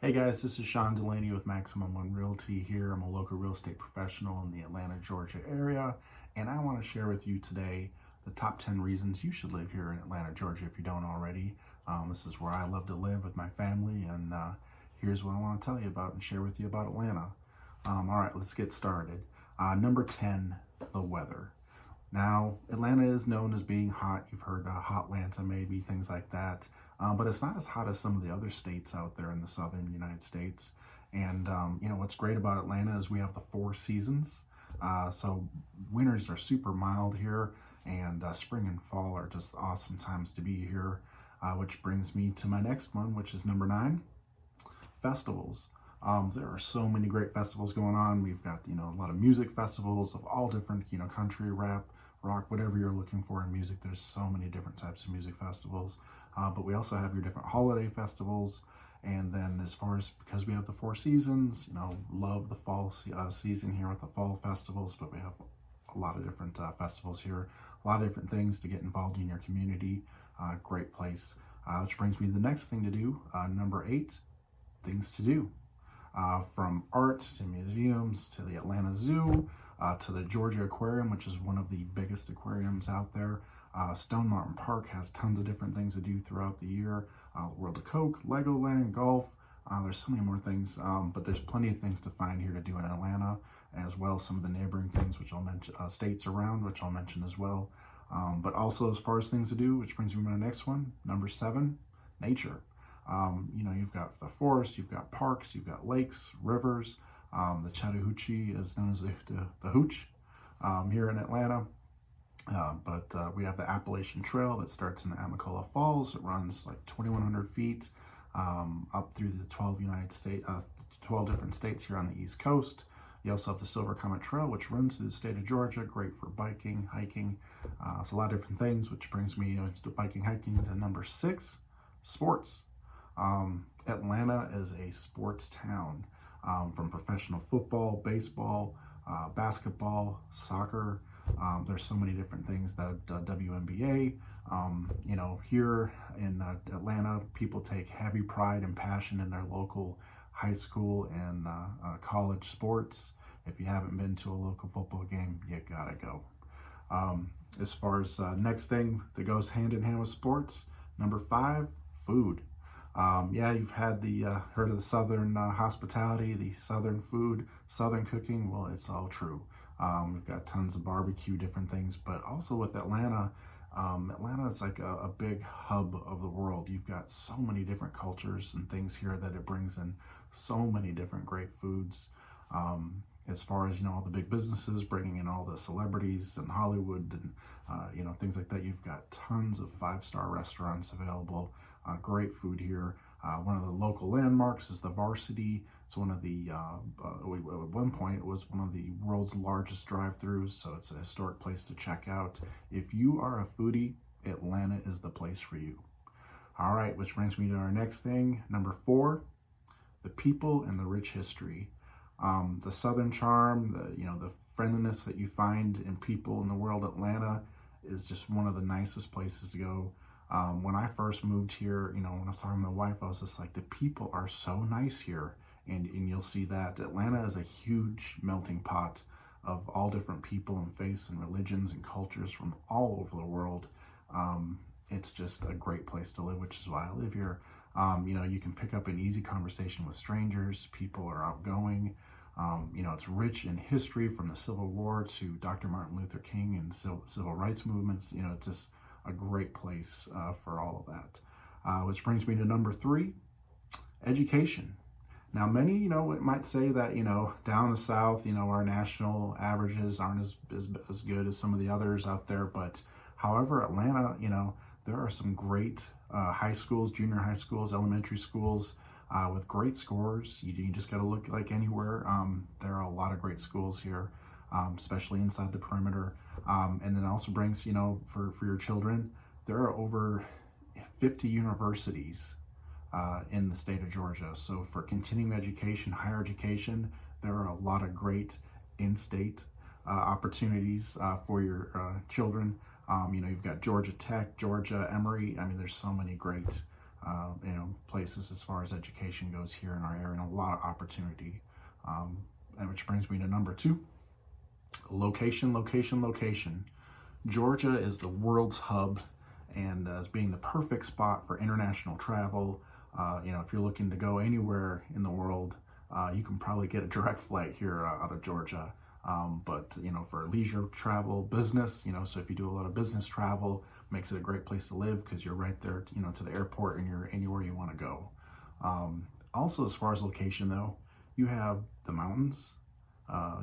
Hey guys, this is Shawn Delaney with Maximum One Realty here. I'm a local real estate professional in the Atlanta, Georgia area, and I want to share with you today the top 10 reasons you should live here in Atlanta, Georgia if you don't already. This is where I love to live with my family, and here's what I want to tell you about and share with you about Atlanta. All right, let's get started. Number 10, the weather. Now, Atlanta is known as being hot. You've heard Hotlanta, maybe, things like that. But it's not as hot as some of the other states out there in the southern United States. And, what's great about Atlanta is we have the four seasons. So winters are super mild here, and spring and fall are just awesome times to be here. Which brings me to my next one, which is number 9, festivals. There are so many great festivals going on. We've got, a lot of music festivals of all different, country, rap, rock, whatever you're looking for in music. There's so many different types of music festivals. But we also have your different holiday festivals. And then as far as, because we have the four seasons, love the fall season here with the fall festivals, but we have a lot of different festivals here, a lot of different things to get involved in your community. Great place. Which brings me to the next thing to do, number 8, things to do. From art to museums to the Atlanta Zoo to the Georgia Aquarium, which is one of the biggest aquariums out there. Stone Mountain Park has tons of different things to do throughout the year. World of Coke, Legoland, golf. There's so many more things, but there's plenty of things to find here to do in Atlanta, as well as some of the neighboring things, which I'll mention, states around, which I'll mention as well. But also as far as things to do, which brings me to my next one, number 7, nature. You've got the forest, you've got parks, you've got lakes, rivers. The Chattahoochee is known as the Hooch here in Atlanta. But we have the Appalachian Trail that starts in the Amicalola Falls. It runs like 2,100 feet up through the 12 different states here on the East Coast. You also have the Silver Comet Trail, which runs through the state of Georgia, great for biking, hiking. It's a lot of different things, which brings me to biking, hiking to number 6, sports. Atlanta is a sports town, from professional football, baseball, basketball, soccer. There's so many different things that WNBA. Here in Atlanta, people take heavy pride and passion in their local high school and college sports. If you haven't been to a local football game, you gotta go. As far as next thing that goes hand in hand with sports, number 5, food. You've had heard of the Southern hospitality, the Southern food, Southern cooking. Well, it's all true. We've got tons of barbecue, different things, but also with Atlanta, Atlanta is like a big hub of the world. You've got so many different cultures and things here that it brings in so many different great foods. As far as, all the big businesses bringing in all the celebrities and Hollywood and, things like that. You've got tons of 5-star restaurants available. Great food here. One of the local landmarks is the Varsity. It's one of the, at one point, it was one of the world's largest drive-thrus, so it's a historic place to check out. If you are a foodie, Atlanta is the place for you. All right, which brings me to our next thing, number 4, the people and the rich history. The Southern charm, the friendliness that you find in people in the world. Atlanta is just one of the nicest places to go. When I first moved here, when I was talking to my wife, I was just like, the people are so nice here. And you'll see that Atlanta is a huge melting pot of all different people and faiths and religions and cultures from all over the world. It's just a great place to live, which is why I live here. You can pick up an easy conversation with strangers. People are outgoing. It's rich in history from the Civil War to Dr. Martin Luther King and civil rights movements. It's just a great place for all of that. Which brings me to number 3, education. Now, many, might say that, down in the South, our national averages aren't as good as some of the others out there. But however, Atlanta, there are some great high schools, junior high schools, elementary schools with great scores. You just got to look like anywhere. There are a lot of great schools here, especially inside the perimeter. And then also brings, for your children, there are over 50 universities in the state of Georgia. So for continuing education, higher education, there are a lot of great in-state opportunities for your children. You've got Georgia Tech, Georgia, Emory. I mean, there's so many great places as far as education goes here in our area, and a lot of opportunity. And which brings me to number 2, location, location, location. Georgia is the world's hub, and as being the perfect spot for international travel. If you're looking to go anywhere in the world, you can probably get a direct flight here out of Georgia. But for leisure travel, business, so if you do a lot of business travel, makes it a great place to live because you're right there, to the airport, and you're anywhere you want to go. Also, as far as location though, you have the mountains.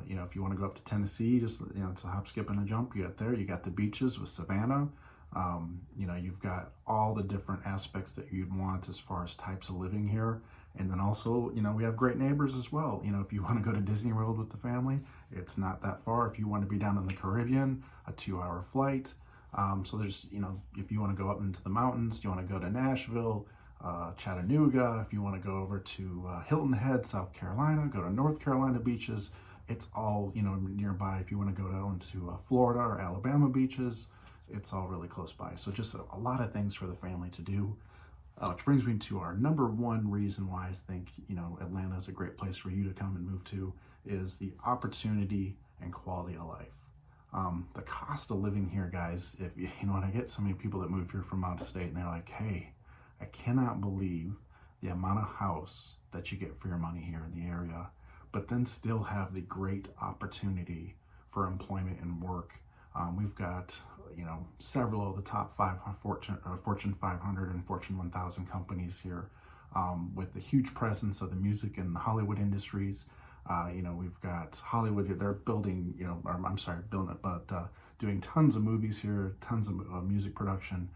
If you want to go up to Tennessee, just, it's a hop, skip, and a jump. You got there. You got the beaches with Savannah. You've got all the different aspects that you'd want as far as types of living here. And then also, we have great neighbors as well. If you want to go to Disney World with the family, it's not that far. If you want to be down in the Caribbean, a 2-hour flight. So there's, if you want to go up into the mountains, you want to go to Nashville, Chattanooga, if you want to go over to Hilton Head, South Carolina, go to North Carolina beaches, it's all, nearby. If you want to go down to Florida or Alabama beaches, it's all really close by. So just a lot of things for the family to do. Which brings me to our number 1 reason why I think, Atlanta is a great place for you to come and move to, is the opportunity and quality of life. The cost of living here, guys, if when I get so many people that move here from out of state and they're like, hey, I cannot believe the amount of house that you get for your money here in the area, but then still have the great opportunity for employment and work. We've got, several of the top 5 Fortune 500 and Fortune 1000 companies here, with the huge presence of the music and the Hollywood industries. We've got Hollywood, they're building, doing tons of movies here, tons of music production.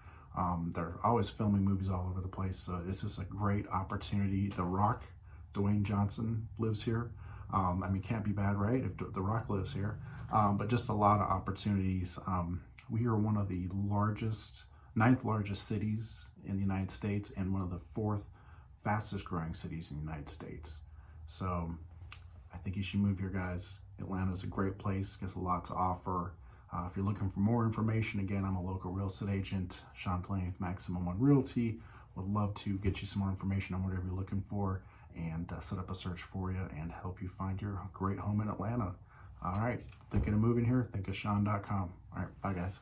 They're always filming movies all over the place. So it's just a great opportunity. The Rock, Dwayne Johnson, lives here. Can't be bad, right? If The Rock lives here. But just a lot of opportunities. We are one of the 9th largest cities in the United States, and one of the 4th fastest growing cities in the United States. So I think you should move here, guys. Atlanta is a great place, gets a lot to offer. If you're looking for more information, again, I'm a local real estate agent, Shawn Delaney with Maximum One Realty. Would love to get you some more information on whatever you're looking for, and set up a search for you and help you find your great home in Atlanta. All right, thinking of moving here? Think of Shawn.com. All right, bye guys.